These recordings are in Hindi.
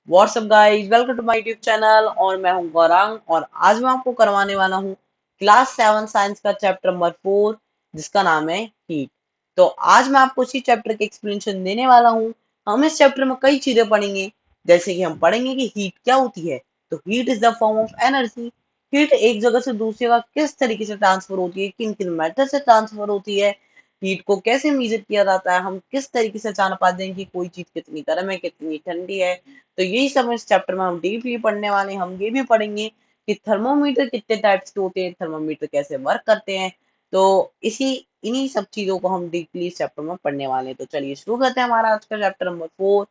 WhatsApp guys, welcome to my YouTube channel और मैं हूं गौरांग। और आज मैं आपको करवाने वाला हूं क्लास 7 साइंस का चैप्टर नंबर 4 जिसका नाम है हीट। तो आज मैं आपको इसी चैप्टर की एक्सप्लेनेशन देने वाला हूं। हम इस चैप्टर में कई चीजें पढ़ेंगे, जैसे कि हम पढ़ेंगे कि हीट क्या होती है। तो heat is the form of energy. Heat एक जगह से दूसरी जगह किस तरीके से ट्रांसफर होती है, किन किन मेथड से ट्रांसफर होती है, हीट को कैसे मेजर किया जाता है, हम किस तरीके से जान पाते हैं कि कोई चीज कितनी गर्म है कितनी ठंडी है। तो यही सब इस चैप्टर में हम डीपली पढ़ने वाले हैं। हम ये भी पढ़ेंगे कि थर्मोमीटर कितने टाइप्स के होते हैं, थर्मोमीटर कैसे वर्क करते हैं। तो इसी इन्हीं सब चीजों को हम डीपली इस चैप्टर में पढ़ने वाले हैं। तो चलिए शुरू करते हैं हमारा आज का चैप्टर नंबर 4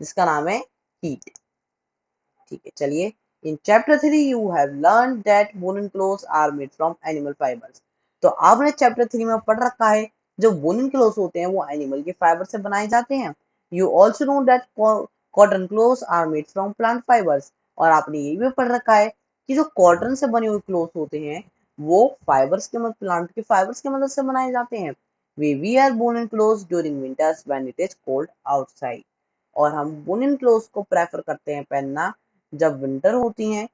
जिसका नाम है हीट। ठीक है, चलिए। In chapter 3 you have learn that woollen clothes are made from animal fibres. तो आपने चैप्टर 3 में पढ़ रखा है जो वुलन क्लोथ्स होते हैं वो एनिमल के फाइबर से बनाए जाते हैं। You also know that cotton clothes are made from plant fibres. और आपने ये भी पढ़ रखा है कि जो कॉटन से बने हुए क्लोथ होते हैं वो फाइबर्स के मदद प्लांट के फाइबर्स की मदद से बनाए जाते हैं। We wear woollen clothes during winters when it is cold outside. और हम वुलन क्लोथ्स को प्रेफर करते हैं पहनना जब विंटर होती है,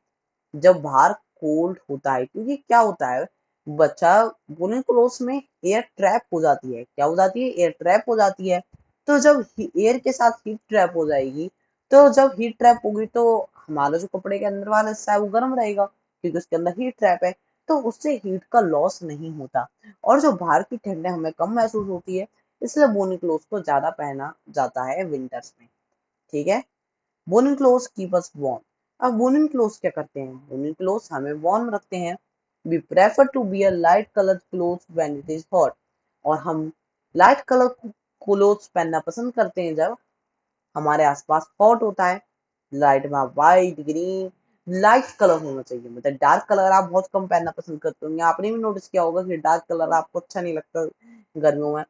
जब बाहर कोल्ड होता है। क्योंकि क्या होता है, बच्चा वुलन क्लोथ्स में एयर ट्रैप हो जाती है। क्या हो जाती है? एयर ट्रैप हो जाती है। तो जब एयर के साथ हीट ट्रैप हो जाएगी, तो जब हीट ट्रैप होगी तो हमारा जो कपड़े के अंदर वाला हिस्सा है वो गर्म रहेगा, क्योंकि उसके अंदर हीट ट्रैप है। तो उससे हीट का लॉस नहीं होता और जो बाहर की ठंडक हमें कम महसूस होती है। इसलिए वुलन क्लोथ्स को ज्यादा पहना जाता है विंटर्स में। ठीक है। Woollen clothes keep us warm. अब वुलन क्लोथ्स क्या करते हैं? वुलन क्लोथ्स हमें वार्म रखते हैं। We prefer to wear light coloured clothes when it is hot. और हम लाइट कलर क्लोथ्स पहनना पसंद करते हैं जब हमारे आसपास हॉट होता है। लाइट में व्हाइट, ग्रीन, लाइट कलर होना चाहिए। मतलब डार्क कलर आप बहुत कम पहनना पसंद करते होंगे। आपने भी नोटिस किया होगा कि डार्क कलर आपको अच्छा नहीं लगता गर्मियों में।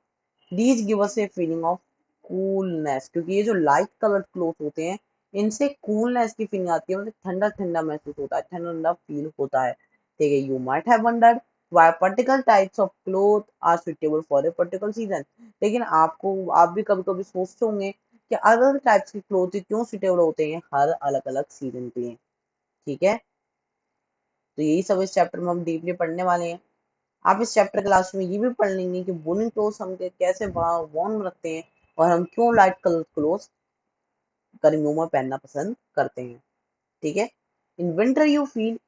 These give us a feeling of coolness, क्योंकि ये जो लाइट कलर्ड क्लोथ होते हैं इनसे कूलनेस की फीलिंग आती है। मतलब ठंडा ठंडा महसूस होता है, ठंडा ठंडा फील होता है। ठीक है। You might have wondered why particular types of cloth are suitable for a particular season. लेकिन आप भी कभी कभी सोचते होंगे कि अलग अलग टाइप्स के क्लोथ क्यों सुटेबल होते हैं हर अलग अलग सीजन के लिए। ठीक है। तो यही सब इस चैप्टर में हम डीपली पढ़ने वाले हैं। आप इस चैप्टर क्लास में ये भी पढ़ लेंगे कि वुलन क्लोथ्स हम कैसे वार्म रखते हैं और हम क्यों लाइट कलर क्लोथ्स गर्मियों में पहनना पसंद करते हैं। ठीक है। In winter you feel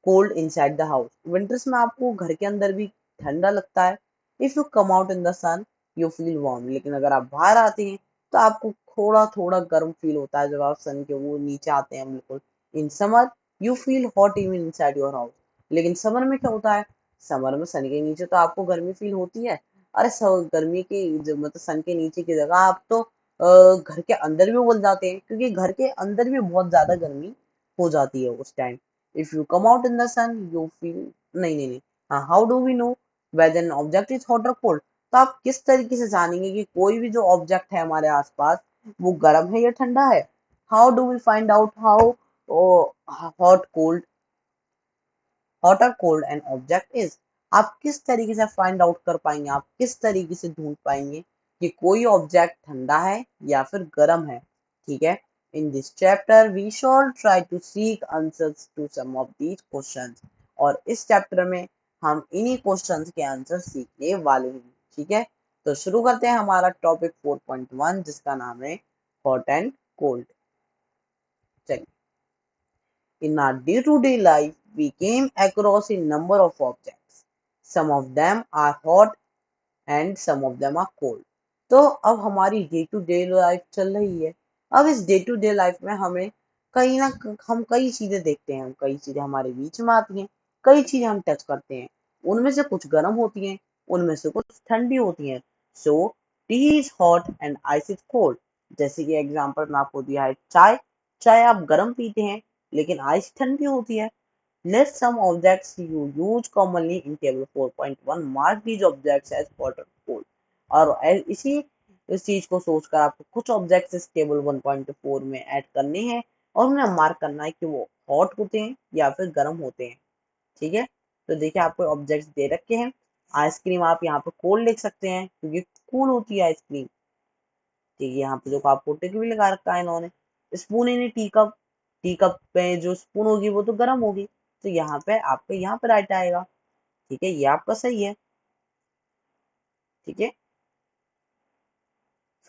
cold inside the house. Winters में आपको घर के अंदर भी ठंडा लगता है। If you come out in the sun you feel warm. लेकिन अगर आप बाहर आते हैं तो आपको थोड़ा थोड़ा गर्म फील होता है जब आप सन के वो नीचे आते हैं बिल्कुल। In summer you feel hot even inside your house. लेकिन समर में क्या होता है? समर में सन के नीचे तो आपको गर्मी फील होती है। अरे गर्मी के मतलब सन के नीचे की जगह आप तो घर के अंदर भी उबल जाते हैं, क्योंकि घर के अंदर भी बहुत ज्यादा गर्मी हो जाती है उस time. If you come out in the sun you feel, नहीं नहीं नहीं, हाँ, how do we know whether an object is hot और कोल्ड? तो आप किस तरीके से जानेंगे कि कोई भी जो ऑब्जेक्ट है हमारे आसपास वो गर्म है या ठंडा है? How do we find out how hot cold hot और कोल्ड एन ऑब्जेक्ट इज? आप किस तरीके से फाइंड आउट कर पाएंगे, आप किस तरीके से ढूंढ पाएंगे कि कोई ऑब्जेक्ट ठंडा है या फिर गर्म है? ठीक है। In this chapter we shall try to seek answers to some of these questions. और इस चैप्टर में हम इन्हीं क्वेश्चंस के आंसर सीखने वाले हैं। ठीक है। तो शुरू करते हैं हमारा टॉपिक 4.1 जिसका नाम है हॉट एंड कोल्ड। चलिए। In our day-to-day life, we came across a number of objects. Some of them are hot and some of them are cold. तो अब हमारी डे टू डे लाइफ चल रही है। अब इस डे टू डे लाइफ में हमें कहीं ना हम कई चीजें देखते हैं, कई चीजें हमारे बीच में आती हैं, कई चीजें हम टच करते हैं। उनमें से कुछ गर्म होती हैं, उनमें से कुछ ठंडी होती हैं। So tea is hot and ice is cold. जैसे कि एग्जांपल में आपको दिया है चाय। चाय आप गर्म पीते हैं लेकिन आइस ठंडी होती है। List some objects you use commonly in table 4.1. Mark these objects as hot or cold. और इसी इस चीज को सोचकर आपको कुछ ऑब्जेक्ट्स इस टेबल 1.4 में ऐड करने हैं और उन्हें मार्क करना है कि वो हॉट होते हैं या फिर गर्म होते हैं। ठीक है। तो देखिए आपको ऑब्जेक्ट्स दे रखे हैं। आइसक्रीम आप यहाँ पे कोल्ड लिख सकते हैं क्योंकि कूल होती है आइसक्रीम। ठीक है। यहाँ पे जो आपको टिक भी लगा रखा है इन्होंने। Spoon in tea cup, tea cup पे जो स्पून होगी वो तो गर्म होगी, तो यहाँ पे आपका यहाँ पे राइट आएगा। ठीक है, ये आपका सही है। ठीक है,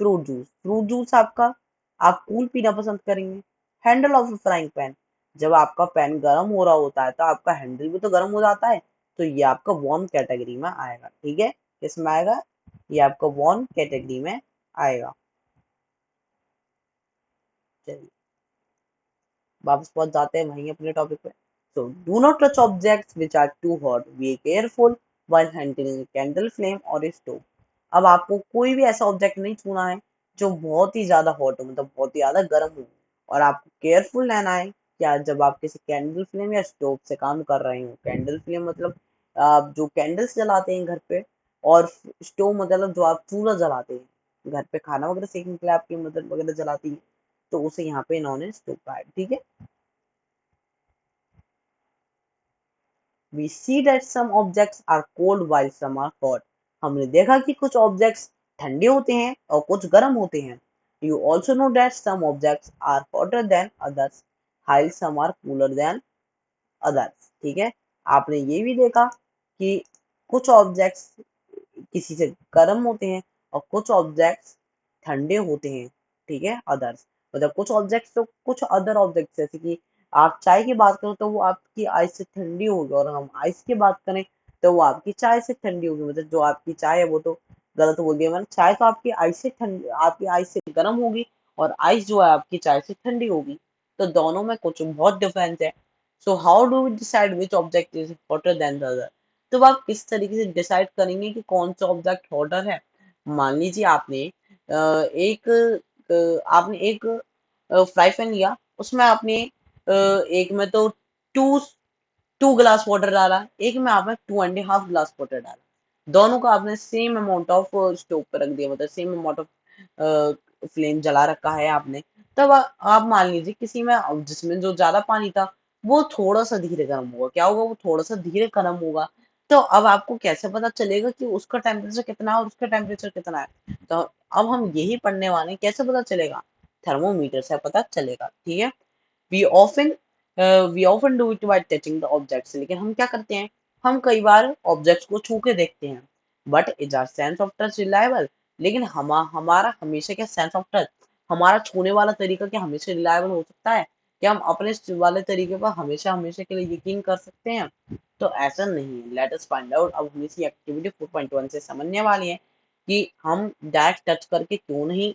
फ्रूट जूस, फ्रूट जूस आपका, आप कूल पीना पसंद करेंगे। हैंडल ऑफ फ्राइंग पैन, जब आपका पैन गर्म हो रहा होता है तो आपका हैंडल भी तो गर्म हो जाता है, तो ये आपका वार्म कैटेगरी में आएगा। ठीक है, किसमें आएगा, ये आपका वार्म कैटेगरी में आएगा। चलिए वापस पहुंच जाते हैं वहीं अपने टॉपिक पे। तो do not touch objects which are too hot, be careful while handling candle flame और स्टोव। अब आपको कोई भी ऐसा ऑब्जेक्ट नहीं छूना है जो बहुत ही ज्यादा हॉट हो, मतलब बहुत ही ज्यादा गर्म हो, और आपको केयरफुल रहना है क्या, जब आप किसी कैंडल फ्लेम या स्टोव से काम कर रहे हो। कैंडल फ्लेम मतलब आप जो कैंडल्स जलाते हैं घर पे, और स्टोव मतलब जो आप चूल्हा जलाते हैं घर पे खाना वगैरह सेकने के लिए, आपकी मदर वगैरह जलाती है, तो उसे यहाँ पे इन्होंने स्टोव कहा है। ठीक है, we see that some objects are cold while some are hot. हमने देखा कि कुछ ऑब्जेक्ट्स ठंडे होते हैं और कुछ गर्म होते हैं। You also know that some objects are hotter than others while some are cooler than others. ठीक है, आपने ये भी देखा कि कुछ ऑब्जेक्ट्स किसी से गर्म होते हैं और कुछ ऑब्जेक्ट्स ठंडे होते हैं। ठीक है, अदर्स मतलब कुछ ऑब्जेक्ट्स तो कुछ अदर ऑब्जेक्ट्स, जैसे कि आप चाय की बात करो तो वो आपकी आइस से ठंडी होगी, और हम आइस की बात करें तो वो आपकी चाय से ठंडी होगी। मतलब जो आपकी चाय है वो तो गलत बोल दिया मैंने, चाय तो आपकी आइस से ठंडी, आपकी आइस से गर्म होगी, और आइस जो है आपकी चाय से ठंडी होगी। तो दोनों में कुछ बहुत डिफरेंस है। So how do we decide which object is hotter than the other. तो आप किस तरीके से डिसाइड करेंगे कि कौन सा ऑब्जेक्ट हॉटर है। मान लीजिए आपने एक फ्राई पैन लिया, उसमें आपने एक में तो टू टू ग्लास वाटर डाला, एक में आपने 2.5 ग्लास वाटर डाला, दोनों का आपने सेम अमाउंट ऑफ स्टोव पर रख दिया, मतलब सेम अमाउंट ऑफ फ्लेम जला रखा है आपने। तब आप मान लीजिए किसी में जिसमें जो ज्यादा पानी था वो थोड़ा सा धीरे गर्म होगा, क्या होगा, वो थोड़ा सा धीरे गर्म होगा। तो अब आपको कैसे पता चलेगा कि उसका टेम्परेचर कितना है और उसका टेम्परेचर कितना है। तो अब हम यही पढ़ने वाले हैं, कैसे पता चलेगा, थर्मोमीटर से पता चलेगा। ठीक है, we often we often do it by touching the objects, लेकिन हम क्या करते हैं, हम कई बार ऑब्जेक्ट्स को छू के देखते हैं। But is our sense of touch reliable, लेकिन हमारा हमेशा क्या सेंस ऑफ टच, हमारा छूने वाला तरीका क्या हमेशा रिलायबल हो सकता है, क्या हम अपने वाले तरीके पर हमेशा हमेशा के लिए यकीन कर सकते हैं। तो ऐसा नहीं है। Let us find out. अब हम इसी एक्टिविटी 4.1 से समझने वाले हैं कि हम डायरेक्ट टच करके क्यों नहीं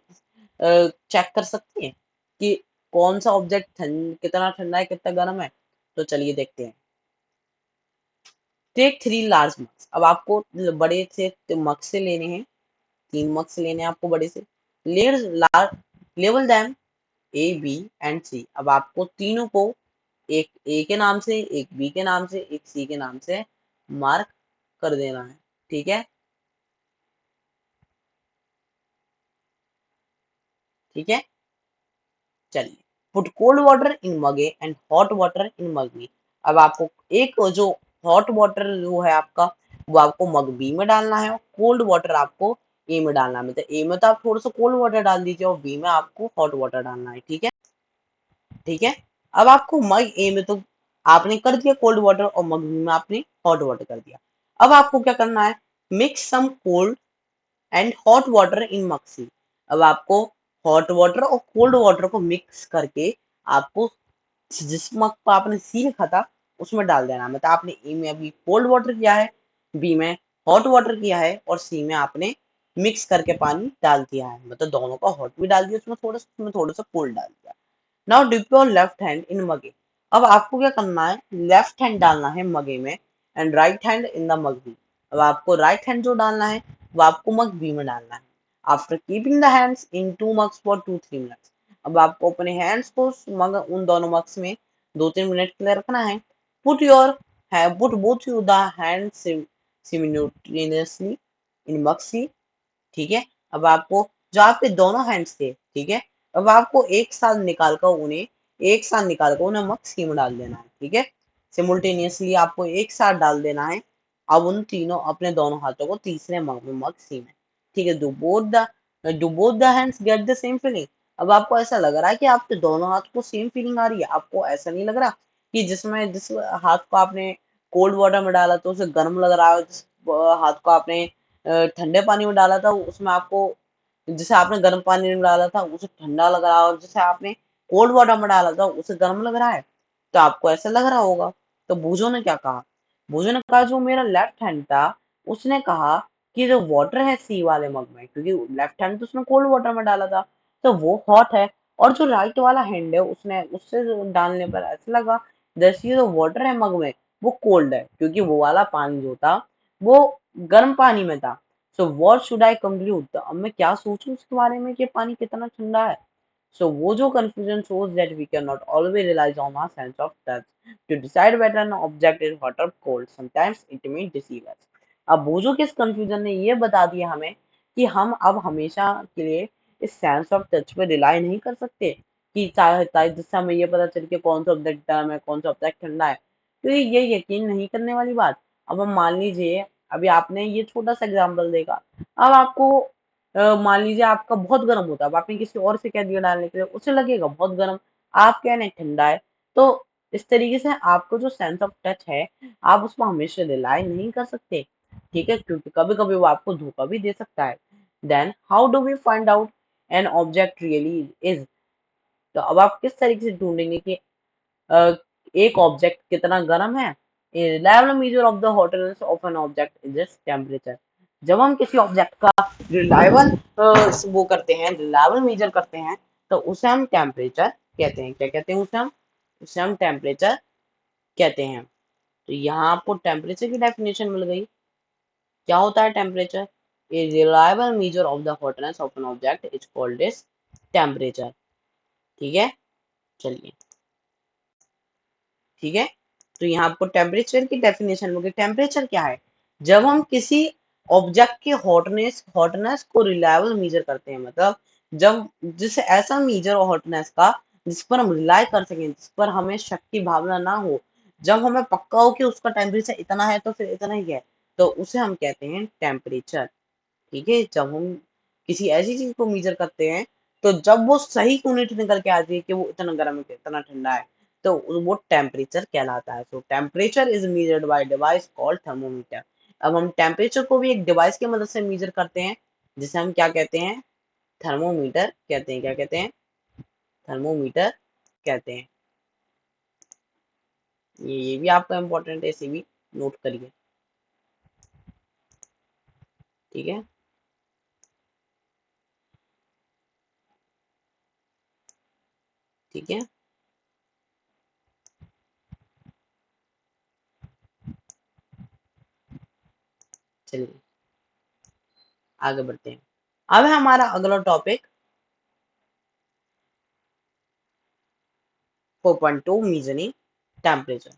चेक कर सकते हैं कि कौन सा ऑब्जेक्ट कितना ठंडा है कितना गर्म है। तो चलिए देखते हैं। टेक 3 लार्ज मग्स, अब आपको बड़े से मग से लेने हैं, 3 मग्स लेने हैं आपको बड़े से। लेवल them A B and C, अब आपको तीनों को एक ए के नाम से, एक बी के नाम से, एक सी के नाम से मार्क कर देना है। ठीक है, ठीक है, चलिए। Put cold water in mug A and hot water in mug B, अब आपको एक जो हॉट वाटर जो है आपका, वो आपको मग बी में डालना है, और कोल्ड वाटर आपको ए में डालना है। मतलब ए में तो आप थोड़ा सा कोल्ड वाटर डाल दीजिए और बी में आपको हॉट वाटर डालना है। ठीक है, ठीक है। अब आपको मग ए में तो आपने कर दिया कोल्ड वाटर, और मग बी में आपने हॉट वाटर कर दिया। अब आपको क्या करना है, mix some cold and hot water in mug C, अब आपको हॉट वाटर और कोल्ड वाटर को मिक्स करके आपको जिस मग को आपने सी लिखा था उसमें डाल देना। मतलब आपने ए में अभी कोल्ड वाटर किया है, बी में हॉट वाटर किया है, और सी में आपने मिक्स करके पानी डाल दिया है, मतलब दोनों का हॉट भी डाल दिया उसमें थोड़ा सा कोल्ड डाल दिया। Now dip your left hand in mug A, अब आपको क्या करना है, लेफ्ट हैंड डालना है मगे में, and right hand in the mug B, अब आपको राइट हैंड जो डालना है वो आपको मग बी में डालना है। After keeping the hands in two mugs for 2-3 minutes, अब आपको अपने हैंड्स को मग उन दोनों मग्स में 2-3 मिनट के लिए रखना है। Put your put both you the hand simultaneously in mug C, ठीक है। अब आपको जो आपके दोनों हैंड्स थे, ठीक है, अब आपको एक साथ निकाल कर उन्हें मिक्सी में डाल देना है। ठीक है, सिमुल्टेनियसली आपको एक साथ डाल देना है। अब उन तीनों अपने दोनों हाथों को तीसरे मग में मिक्सी में, ठीक है। Do both the hands get the same feeling, अब आपको ऐसा लग रहा है कि आपके दोनों हाथ को सेम फीलिंग आ रही है, आपको ऐसा नहीं लग रहा कि जिस हाथ को आपने कोल्ड वाटर में डाला तो उसे गर्म लग रहा है, जिस हाथ को आपने ठंडे पानी में डाला था उसमें आपको, जिसे आपने गर्म पानी में डाला था उसे ठंडा लग रहा है, और जिसे आपने कोल्ड वाटर में डाला था उसे गर्म लग रहा है। तो आपको ऐसा लग रहा होगा। तो बूजो ने क्या कहा, बूजो ने कहा जो मेरा लेफ्ट हैंड था उसने कहा कि जो वाटर है सी वाले मग में, क्योंकि लेफ्ट हैंड तो उसने कोल्ड वाटर में डाला था तो वो हॉट है, और जो राइट वाला हैंड है उसने उससे डालने पर ऐसा लगा जैसे जो वाटर है मग में वो कोल्ड है, क्योंकि वो वाला पानी जो था वो गर्म पानी में था। So what should I conclude, तो अब मैं क्या सोचूं उसके बारे में कि पानी कितना ठंडा है। So वो जो confusion shows that we cannot always rely on our sense of touch to decide whether an object is hot or cold. Sometimes it may deceive us. अब वो जो किस confusion ने ये बता दिया हमें कि हम अब हमेशा के लिए इस sense of touch पे rely नहीं कर सकते कि चाहे जिससे हमें ये पता चले कि कौन सा ऑब्जेक्ट गर्म है कौन सा ऑब्जेक्ट ठंडा है, तो ये यकीन नहीं करने वाली बात। अब हम मान लीजिए अभी आपने ये छोटा सा एग्जाम्पल देखा, अब आपको मान लीजिए आपका बहुत गर्म होता है, अब आपने किसी और से कह दिया डालने के लिए, उसे लगेगा बहुत गर्म, आप कह रहे हैं ठंडा है। तो इस तरीके से आपको जो सेंस ऑफ टच है आप उस पर हमेशा रिलाई नहीं कर सकते, ठीक है, क्योंकि कभी कभी वो आपको धोखा भी दे सकता है। Then how do we find out an object really is, तो अब आप किस तरीके से ढूंढेंगे कि अ, एक ऑब्जेक्ट कितना गर्म है। A reliable measure of the hotness of an object is its temperature. जब हम किसी ऑब्जेक्ट का रिलायबल वो करते हैं, रिलायबल मेजर करते हैं, तो उसे हम टेम्परेचर कहते हैं। क्या कहते हैं उसे हम टेम्परेचर कहते हैं। तो यहाँ आपको टेम्परेचर की डेफिनेशन मिल गई। क्या होता है temperature? A reliable measure of the hotness of N object is called is temperature. ठीक है, चलिए, ठीक है। तो यहाँ आपको टेम्परेचर की डेफिनेशन मिल गई। टेम्परेचर क्या है? जब हम किसी ऑब्जेक्ट के हॉटनेस हॉटनेस को रिलायबल मेजर करते हैं, मतलब जब जिसे ऐसा मेजर हो हॉटनेस का जिस पर हम रिलाई कर सकें, जिस पर हमें शक की भावना ना हो, जब हमें पक्का हो कि उसका टेम्परेचर इतना है तो फिर इतना ही है, तो उसे हम कहते हैं टेम्परेचर। ठीक है, जब हम किसी ऐसी चीज को मेजर करते हैं तो जब वो सही यूनिट निकल के आती है कि वो इतना गर्म है इतना ठंडा है, तो वो टेम्परेचर कहलाता है। सो temperature is measured by device called thermometer. अब हम टेम्परेचर को भी एक डिवाइस की मदद से मेजर करते हैं जिसे हम क्या कहते हैं? थर्मोमीटर कहते हैं। क्या कहते हैं? थर्मोमीटर कहते हैं। ये भी आपका इंपॉर्टेंट है, इसे भी नोट करिए। ठीक है, ठीक है, चलिए आगे बढ़ते हैं। अब है हमारा अगला टॉपिक 4.2 मीजरिंग टेम्परेचर।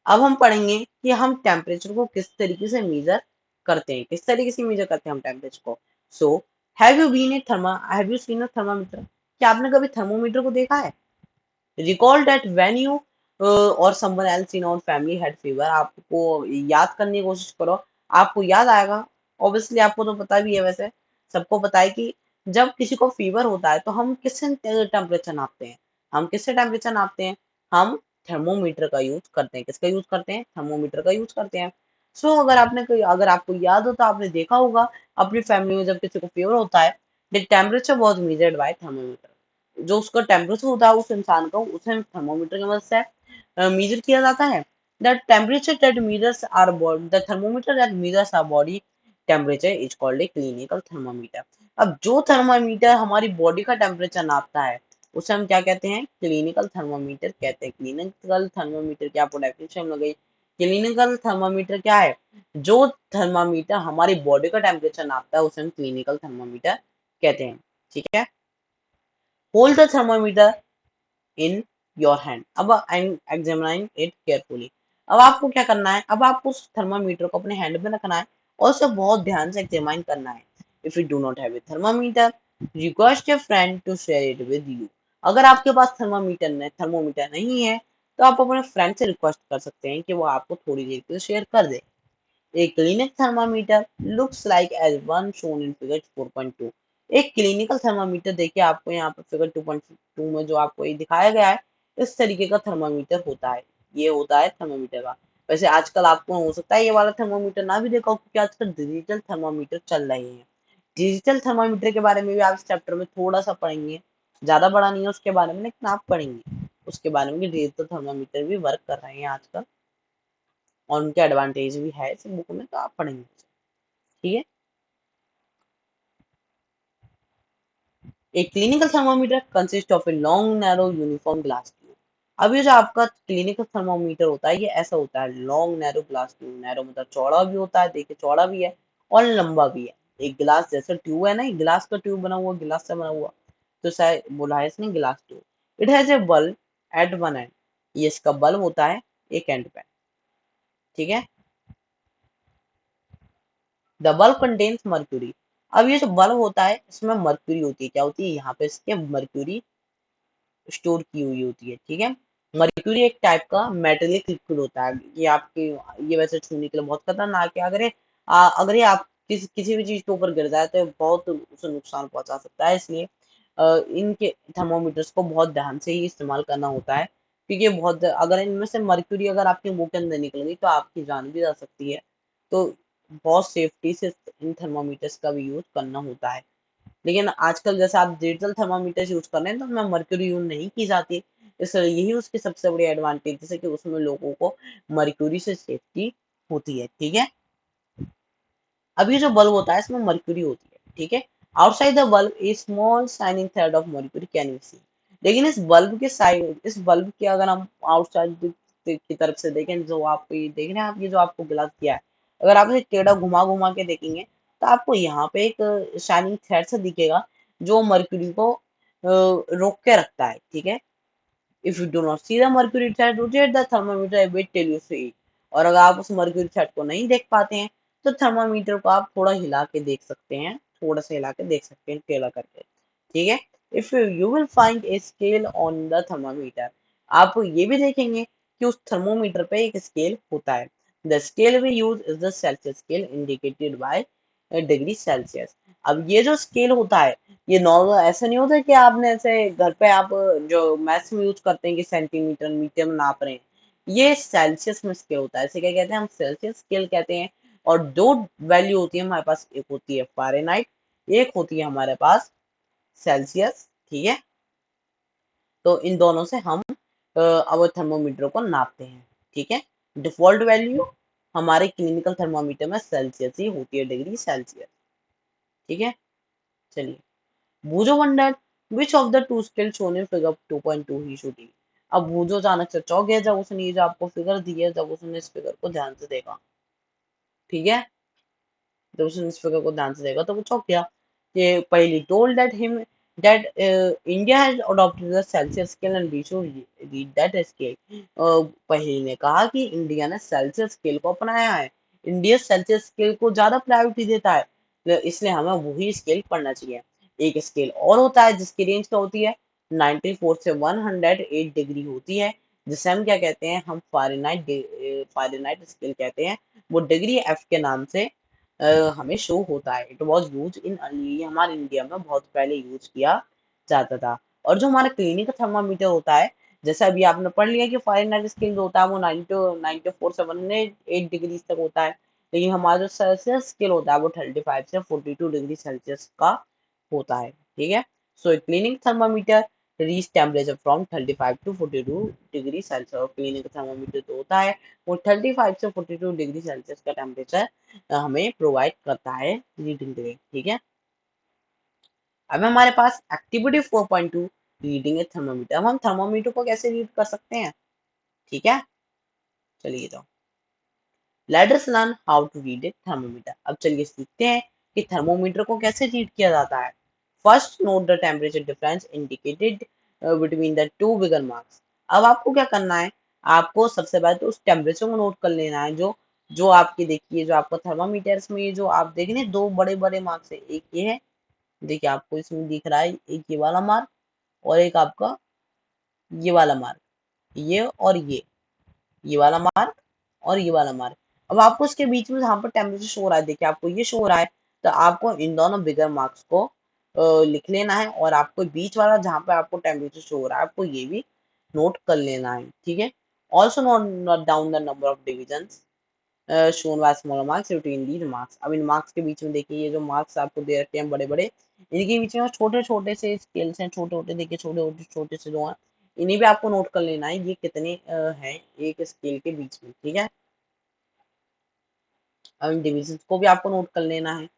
अब हम पढ़ेंगे कि हम टेम्परेचर को किस तरीके से मेजर करते हैं, किस तरीके से मेजर करते हैं हम टेम्परेचर को। So have you seen a thermometer, क्या आपने कभी थर्मोमीटर को देखा है? रिकॉल दैट व्हेन यू और someone else in our family had fever, आपको याद करने की कोशिश करो, आपको याद आएगा। ऑब्वियसली आपको तो पता भी है, वैसे सबको पता है कि जब किसी को फीवर होता है तो हम किससे टेम्परेचर नापते हैं? हम किससे टेम्परेचर नापते हैं? हम थर्मोमीटर का यूज करते हैं। किसका यूज करते हैं? थर्मोमीटर का यूज करते हैं। सो अगर आपको याद हो तो आपने देखा होगा अपनी फैमिली में जब किसी को फीवर होता है, the temperature was measured by thermometer. जो उसका टेम्परेचर होता है उस इंसान का, उसे थर्मोमीटर की मदद से मेजर किया जाता है। The temperature that measures our body the thermometer that measures our body temperature is called a clinical thermometer. अब जो थर्मामीटर हमारी बॉडी का टेम्परेचर नापता है उसे हम क्या कहते हैं? क्लिनिकल थर्मामीटर कहते हैं। क्लिनिकल थर्मामीटर की आपको डेफिनेशन लग गई। क्लिनिकल थर्मामीटर क्या है? जो थर्मामीटर हमारी बॉडी का टेम्परेचर नापता है उसे हम क्लिनिकल थर्मामीटर कहते हैं। ठीक है, hold the thermometer in your hand, अब एंड एग्जामिन इट केयरफुली। अब आपको क्या करना है? अब आपको उस थर्मामीटर को अपने हैंड में रखना है और उसे बहुत ध्यान से एग्जामिन करना है। If you do not have a thermometer, request your friend to share it with you. अगर आपके पास थर्मोमीटर नहीं है तो आप अपने फ्रेंड से रिक्वेस्ट कर सकते हैं कि वो आपको थोड़ी देर के लिए शेयर कर दे। A clinic thermometer looks like as one shown in figure 4.2. एक क्लिनिकल थर्मामीटर देखिए, आपको यहाँ पर फिगर 2.2 में जो आपको ये दिखाया गया है, इस तरीके का थर्मामीटर होता है। ये होता है थर्मामीटर का। वैसे आजकल आपको हो सकता है ये वाला थर्मामीटर ना भी देखा हो, क्योंकि आजकल डिजिटल थर्मामीटर चल रहे हैं। डिजिटल थर्मामीटर के बारे में भी आप इस चैप्टर में थोड़ा सा पढ़ेंगे, ज्यादा बड़ा नहीं है उसके बारे में, लेकिन आप पढ़ेंगे उसके बारे में कि डिजिटल थर्मामीटर भी वर्क कर रहे हैं आजकल, और उनके एडवांटेज भी है इस बुक में, तो आप पढ़ेंगे। ठीक है। A clinical thermometer consists of a long, narrow, uniform glass tube. अब ये जो आपका क्लिनिकल थर्मोमीटर होता है, ये ऐसा होता है, long narrow glass tube. Narrow मतलब चौड़ा भी होता है, देखिए चौड़ा भी है और लंबा भी है। एक गिलास जैसा ट्यूब है ना, एक गिलास का ट्यूब बना हुआ, गिलास से बना हुआ, तो शायद बोला है इसने गिलास tube. It has a bulb at one end, ये इसका बल्ब होता है एक एंड पे। ठीक है। The bulb contains mercury. अब ये जो बल्ब होता है इसमें मर्क्यूरी होती है, क्या होती है, यहाँ पे इसके मर्क्यूरी स्टोर की हुई होती है। ठीक है। मर्क्यूरी एक टाइप का मेटेलिक लिक्विड होता है, ये आपके, ये वैसे छूने के लिए बहुत खतरनाक है। अगर ये आप किसी भी चीज के ऊपर गिर जाए तो ये बहुत उसे नुकसान पहुंचा सकता है। इसलिए इनके थर्मोमीटर्स को बहुत ध्यान से ही इस्तेमाल करना होता है, क्योंकि बहुत, अगर इनमें से मर्क्यूरी अगर आपके मुंह के अंदर निकल गई तो आपकी जान भी जा सकती है। तो बहुत सेफ्टी से इन थर्मोमीटर्स का भी यूज करना होता है। लेकिन आजकल जैसे आप डिजिटल थर्मामीटर यूज कर रहे हैं तो उसमें मर्क्यूरी यूज नहीं की जाती, इसलिए यही उसकी सबसे बड़ी एडवांटेज है कि उसमें लोगों को मर्क्यूरी से सेफ्टी होती है। ठीक है। अब ये जो बल्ब होता है इसमें मर्क्यूरी होती है। ठीक है। Outside the bulb a small shining thread of mercury can be see. लेकिन इस बल्ब के साइड, इस बल्ब के अगर हम आउटसाइड की तरफ से देखें, जो आप ये देख रहे हैं, आप ये जो आपको गिलास किया है, अगर आप इसे टेढ़ा घुमा घुमा के देखेंगे तो आपको यहाँ पे एक शाइनिंग थ्रेड सा दिखेगा, जो मर्क्यूरी को रोक के रखता है। ठीक है। If you do not see the mercury thread, rotate the thermometer a bit till you see it. और अगर आप उस मर्क्यूरी थ्रेड को नहीं देख पाते हैं तो थर्मामीटर को आप थोड़ा हिला के देख सकते हैं, थोड़ा सा हिला के देख सकते हैं टेढ़ा करके। ठीक है। If you will find a scale on the thermometer, आप ये भी देखेंगे कि उस थर्मोमीटर पे एक स्केल होता है। The scale we use is the Celsius scale indicated by degree Celsius. अब ये जो स्केल होता है, ये नॉर्मल ऐसा नहीं होता कि आपने ऐसे घर पे आप जो मैथ्स में यूज करते हैं कि सेंटीमीटर मीटर में नाप रहे हैं, ये सेल्सियस में स्केल होता है। इसे क्या कहते हैं, हम सेल्सियस स्केल कहते हैं। और दो वैल्यू होती है हमारे पास, एक होती है फ़ारेनहाइट, एक होती है हमारे पास सेल्सियस। ठीक है। तो इन दोनों से हम अब थर्मोमीटर को नापते हैं। ठीक है। डिफॉल्ट वैल्यू हमारे क्लिनिकल थर्मोमीटर में सेल्सियस ही होती है, डिग्री सेल्सियस। ठीक है। चलिए, Boojho wonder which of the two skill shown in figure 2.2 he should eat. अब बूझो अचानक से चौंक गया जब उसने ये जो आपको फिगर दी है, जब उसने इस फिगर को ध्यान से देखा। ठीक है। जब उसने इस फिगर को ध्यान से देखा तो वो चौंक गया कि Paheli told that him that India has adopted the Celsius scale and we should read that scale. Paheli ने कहा कि इंडिया ने सेल्सियस स्केल को अपनाया है, इंडिया सेल्सियस स्केल को ज्यादा प्रायोरिटी देता है, इसलिए हमें वही स्केल पढ़ना चाहिए। एक स्केल और होता है जिसकी रेंज क्या होती है, 94 से 108 डिग्री होती है, जिसे हम क्या कहते हैं, हम फ़ारेनहाइट स्केल कहते हैं। वो डिग्री एफ के नाम से हमें शो होता है। इट वॉज यूज इन, ये हमारे इंडिया में बहुत पहले यूज किया जाता था। और जो हमारा क्लिनिक थर्मामीटर होता है, जैसा अभी आपने पढ़ लिया कि फ़ारेनहाइट स्केल जो होता है वो 94 से 108 डिग्री तक होता है, लेकिन हमारा जो सेल्सियस स्केल होता है वो 35 से 42 डिग्री सेल्सियस का होता है। ठीक है। So clinic thermometer reach temperature from 35 to 42 degree Celsius. और क्लिनिक थर्मामीटर जो होता है वो 35 से 42 डिग्री सेल्सियस का टेम्परेचर हमें प्रोवाइड करता है रीडिंग के लिए। ठीक है। अब हमारे पास एक्टिविटी 4.2 रीडिंग ए थर्मामीटर। अब हम थर्मामीटर को कैसे रीड कर सकते हैं। ठीक है। चलिए तो let us learn how to read a thermometer. अब चलिए सीखते हैं कि थर्मोमीटर को कैसे रीड किया जाता है। First note the temperature difference indicated between the two bigger marks. अब आपको क्या करना है, आपको सबसे पहले तो उस टेम्परेचर को नोट कर लेना है, जो जो आपकी देखिए, जो आपका थर्मामीटर में ये जो आप देख रहे हैं दो बड़े बड़े मार्क्स है, एक ये है, देखिए आपको इसमें दिख रहा है एक ये वाला मार्क, और एक आपका ये वाला मार्क, ये और ये वाला मार्क और ये वाला मार्क। अब आपको इसके बीच में जहाँ पर टेम्परेचर शो हो रहा है, देखिए आपको ये शो हो रहा है, तो आपको इन दोनों बिगर मार्क्स को लिख लेना है, और आपको बीच वाला जहाँ पे आपको टेम्परेचर शो हो रहा है आपको ये भी नोट कर लेना है, ठीक है। Also note down the number of divisions shown by smaller marks between these marks। अब इन मार्क्स के बीच में देखिए ये जो मार्क्स आपको दे रखे हैं बड़े बड़े, इनके बीच में छोटे छोटे से स्केल्स हैं, छोटे छोटे देखिए छोटे छोटे छोटे से जो हैं इन्हें भी आपको नोट कर लेना है ये कितने हैं एक स्केल के बीच में, ठीक है। अब इन डिविजन को भी आपको नोट कर लेना है।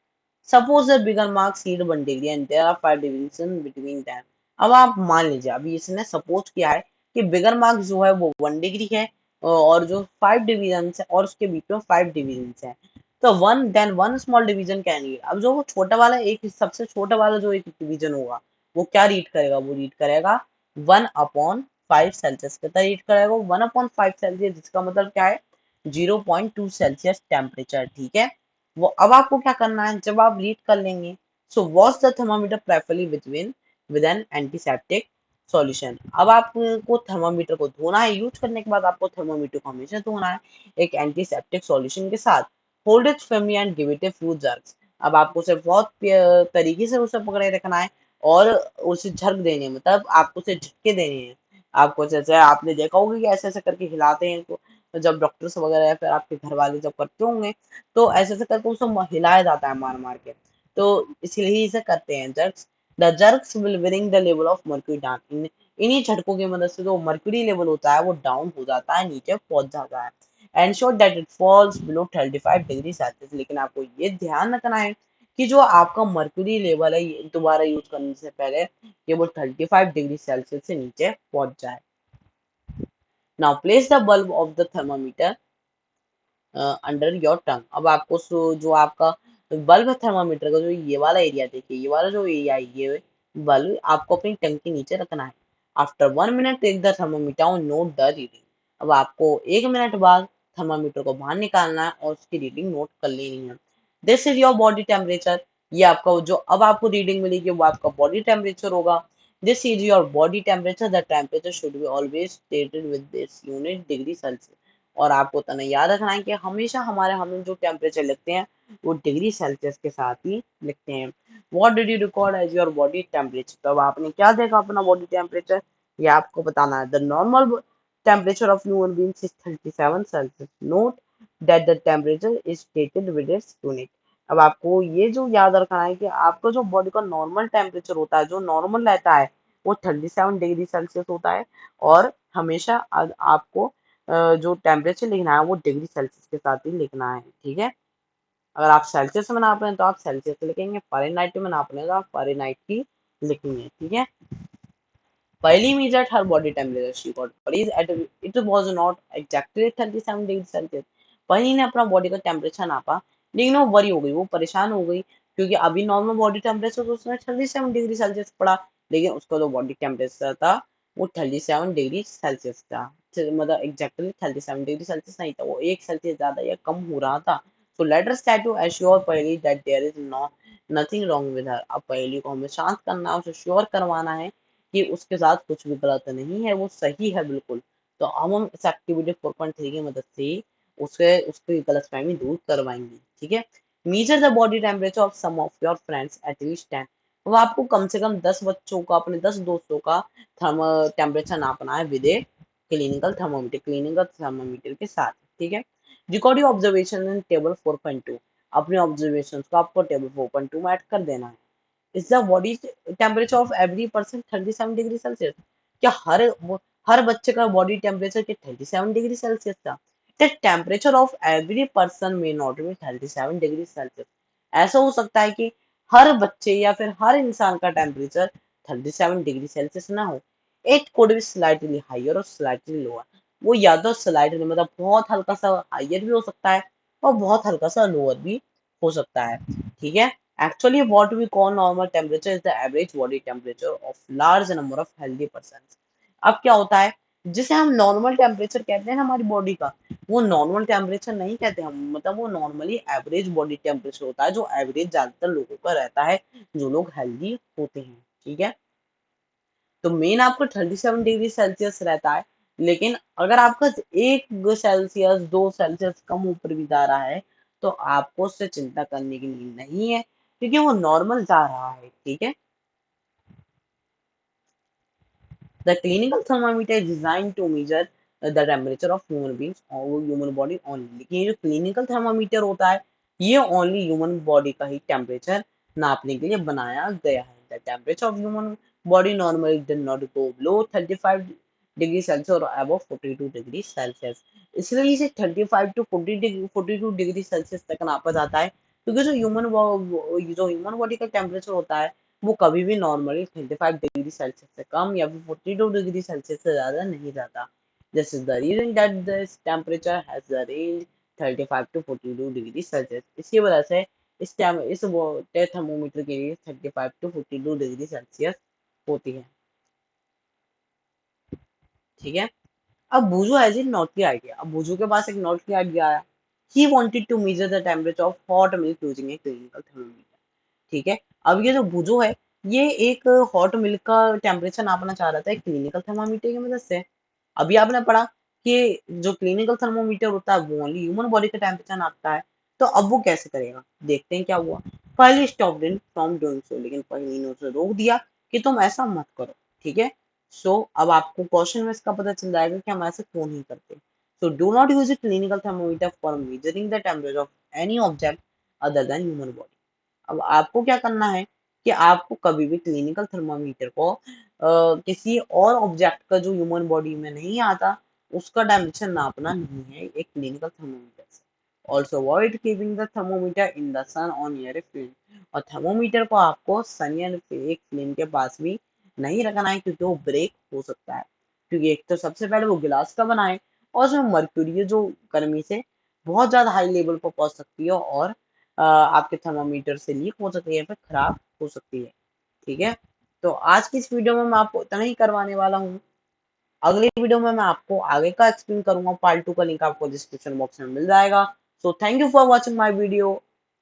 Suppose the bigger marks read 1 degree and there are 5 division between them. अब आप मान लीजिए अभी इसने सपोज किया है कि बिगर मार्क्स जो है वो 1 डिग्री है, और जो 5 डिविजन है और उसके बीच में 5 डिविजन है, तो one small division can read. अब जो वो छोटा वाला एक सबसे छोटा वाला जो एक डिवीजन होगा वो क्या रीड करेगा, वो रीड करेगा 1/5 सेल्सियस। कितना रीड करेगा, 1/5 सेल्सियस, जिसका मतलब क्या है 0.2 सेल्सियस टेम्परेचर, ठीक है। वो अब आपको क्या करना है जब आप रीड कर लेंगे, so wash the thermometer preferably between with an antiseptic solution. अब आपको थर्मामीटर को धोना है, यूज करने के बाद आपको थर्मामीटर को हमेशा धोना है एक एंटीसेप्टिक सॉल्यूशन के साथ। Hold it firmly and give it a few jerks. अब आपको उसे बहुत तरीके से उसे पकड़े रखना है और उसे झर्क देने, मतलब आपको उसे झटके देने हैं। आपको जैसे आपने देखा होगा कि ऐसे ऐसे करके हिलाते हैं, तो जब डॉक्टर्स वगैरह या फिर आपके घर वाले जब करते होंगे तो ऐसे ऐसे करके उसे हिलाया जाता है मार मार के, तो इसलिए इसे करते हैं jerks. The jerks will bring the level of mercury down. इन्हीं झटकों की मदद से जो मर्क्यूरी लेवल होता है वो डाउन हो जाता है, नीचे पहुंच जाता है। Ensure that it falls below 35 degree Celsius. लेकिन आपको ये ध्यान रखना है कि जो आपका मर्क्यूरी लेवल है ये दोबारा यूज करने से पहले ये वो 35 डिग्री सेल्सियस से नीचे पहुंच जाए। Now place the bulb of the thermometer under your tongue. अब आपको जो आपका बल्ब है थर्मामीटर का, जो ये वाला एरिया देखिए, ये वाला जो एरिया है ये बल्ब आपको अपनी टंग के नीचे रखना है। After 1 minute take the thermometer और नोट द रीडिंग। अब आपको 1 मिनट बाद थर्मामीटर को बाहर निकालना है और उसकी रीडिंग नोट कर लेनी है। This is your body temperature. ये आपका जो अब आपको रीडिंग मिलेगी वो आपका बॉडी टेम्परेचर होगा। This is your body temperature. The temperature should be always stated with this unit degree Celsius. और आपको तना याद रखना है कि हमेशा हम जो टेम्परेचर लिखते हैं वो डिग्री सेल्सियस के साथ ही लिखते हैं। What did you record as your body temperature. तो अब आपने क्या देखा अपना बॉडी टेम्परेचर, ये आपको बताना है। The normal temperature of human beings is 37 Celsius. Note that the temperature is stated with its unit. अब आपको ये जो याद रखना है कि आपका जो बॉडी का नॉर्मल टेम्परेचर होता है, जो नॉर्मल रहता है वो 37 डिग्री सेल्सियस होता है। और हमेशा आपको जो टेम्परेचर लिखना है वो डिग्री सेल्सियस के साथ ही लिखना है, ठीक है। अगर आप सेल्सियस में नाप रहे हैं तो आप सेल्सियस लिखेंगे, फ़ारेनहाइट में नाप रहे हैं तो आप फ़ारेनहाइट की लिखेंगे, ठीक है। Wiley measured her body temperature. She got worried at it was not exactly 37 degree Celsius. वही ने अपना बॉडी का टेम्परेचर नापा, लेकिन वो वरी हो गई, वो परेशान हो गई, क्योंकि अभी नॉर्मल बॉडी टेम्परेचर तो उसने 37 डिग्री सेल्सियस पड़ा, लेकिन उसका जो बॉडी टेम्परेचर था वो 37 डिग्री सेल्सियस था। मतलब एग्जैक्टली 37 डिग्री सेल्सियस नहीं था, वो 1 सेल्सियस ज्यादा या कम हो रहा था। So let us try to assure Paheli that there is no nothing wrong with her. अब पहली को हमें शांत करना है, उसे श्योर करवाना है कि उसके साथ कुछ भी गलत नहीं है, वो सही है बिल्कुल। तो अब हम इस एक्टिविटी 4.3 की मदद से उसे उसकी गलतफहमी दूर करवाएंगे, ठीक है। Measure the body temperature of some of your friends at least 10। अब आपको कम से कम 10 बच्चों का, अपने 10 दोस्तों का टेम्परेचर नापना है विद ए क्लिनिकल थर्मामीटर के साथ, ठीक है। Record your observation in table 4.2। अपने ऑब्जर्वेशन को आपको टेबल 4.2 में ऐड कर देना है। Is the body temperature of every person 37 degree Celsius. क्या हर बच्चे का बॉडी टेम्परेचर क्या 37 डिग्री सेल्सियस था? The temperature of every person may not be 37 degree Celsius. ऐसा हो सकता है कि हर बच्चे या फिर हर इंसान का टेम्परेचर 37 डिग्री सेल्सियस ना हो। It could be slightly higher और स्लाइटली लोअर। वो या तो स्लाइटली मतलब बहुत हल्का सा हायर भी हो सकता है और बहुत हल्का सा लोअर भी हो सकता है, ठीक है। Actually, what we call normal temperature is the average body temperature of large number of healthy persons. अब क्या होता है, जिसे हम नॉर्मल टेम्परेचर कहते हैं ना हमारी बॉडी का, वो नॉर्मल टेम्परेचर नहीं कहते हम, मतलब वो नॉर्मली एवरेज बॉडी टेम्परेचर होता है, जो एवरेज ज्यादातर लोगों का रहता है, जो लोग हेल्दी होते हैं, ठीक है। तो मेन आपको 37 डिग्री सेल्सियस रहता है, लेकिन अगर आपका 1 सेल्सियस 2 सेल्सियस कम ऊपर भी जा रहा है तो आपको उससे चिंता करने की नीड नहीं है, क्योंकि वो नॉर्मल जा रहा है, ठीक है। The clinical thermometer is designed to measure the temperature of human beings और human body only. लेकिन ये जो clinical thermometer होता है ये only human body का ही temperature नापने के लिए बनाया गया है. The temperature of human body normally does not go below 35 degree Celsius और above 42 डिग्री सेल्सियस. इसलिए इसे 35 to 42 डिग्री सेल्सियस तक नापा जाता है क्योंकि जो ह्यूमन बॉडी का टेम्परेचर होता है वो कभी भी नॉर्मली 35 डिग्री सेल्सियस से कम या फिर 42 डिग्री सेल्सियस से ज्यादा नहीं जाता. This is the reason that this temperature has the range 35 to 42 degree Celsius. इसकी वजह से इस थर्मोमीटर की रेंज 35 टू 42 डिग्री सेल्सियस होती है. ठीक है. अब बुजू हैज ए नॉटली आइडिया. अब बुजू के पास एक नॉटली आइडिया आया. He wanted to measure the temperature of hot milk using a clinical thermometer. ठीक है. अब ये जो बुजो है ये एक हॉट मिल्क का टेम्परेचर नापना चाह रहा था एक क्लिनिकल थर्मोमीटर की मदद से. अभी आपने पढ़ा कि जो क्लिनिकल थर्मोमीटर होता है वो ओनली ह्यूमन बॉडी का टेम्परेचर नापता है. तो अब वो कैसे करेगा देखते हैं क्या हुआ. पहले स्टॉप फ्रॉम डूइंग सो. लेकिन पहले ने उसे रोक दिया कि तुम ऐसा मत करो. ठीक है. सो अब आपको क्वेश्चन में इसका पता चल जाएगा कि हम ऐसे क्यों नहीं करते. So do not use A clinical thermometer for measuring the temperature of any object other than human body. अब आपको क्या करना है कि आपको कभी भी क्लिनिकल थर्मामीटर को किसी और ऑब्जेक्ट का जो ह्यूमन बॉडी में नहीं आता उसका डायमेंशन नापना नहीं है एक क्लिनिकल थर्मोमीटर से. Also avoid keeping the thermometer in the sun और नियर ए फ्लेम. और थर्मोमीटर को आपको सन या एक फ्लेम के पास भी नहीं रखना है क्योंकि वो ब्रेक हो सकता है. क्योंकि एक तो सबसे पहले वो गिलास का बना है और उसमें मर्क्यूरी जो गर्मी से बहुत ज्यादा हाई लेवल पर पहुंच सकती है और आपके थर्मामीटर से लीक हो सकती है फिर खराब हो सकती है. ठीक है. तो आज की इस वीडियो में मैं आपको इतना ही करवाने वाला हूँ. अगली वीडियो में मैं आपको आगे का एक्सप्लेन करूंगा. पार्ट 2 का लिंक आपको डिस्क्रिप्शन बॉक्स में मिल जाएगा. So thank you for watching my video.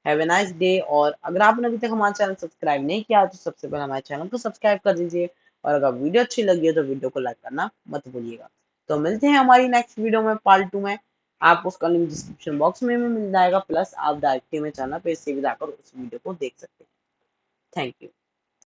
Have a nice day. और अगर आपने अभी तक हमारा चैनल सब्सक्राइब नहीं किया तो सबसे पहले हमारे चैनल को सब्सक्राइब कर दीजिए. और अगर वीडियो अच्छी लगी है तो वीडियो को लाइक करना मत भूलिएगा. तो मिलते हैं हमारी नेक्स्ट वीडियो में पार्ट 2 में. आप उसका लिंक डिस्क्रिप्शन बॉक्स में भी मिल जाएगा. प्लस आप डायरेक्टली में चैनल पे से भी जाकर उस वीडियो को देख सकते हैं. Thank you.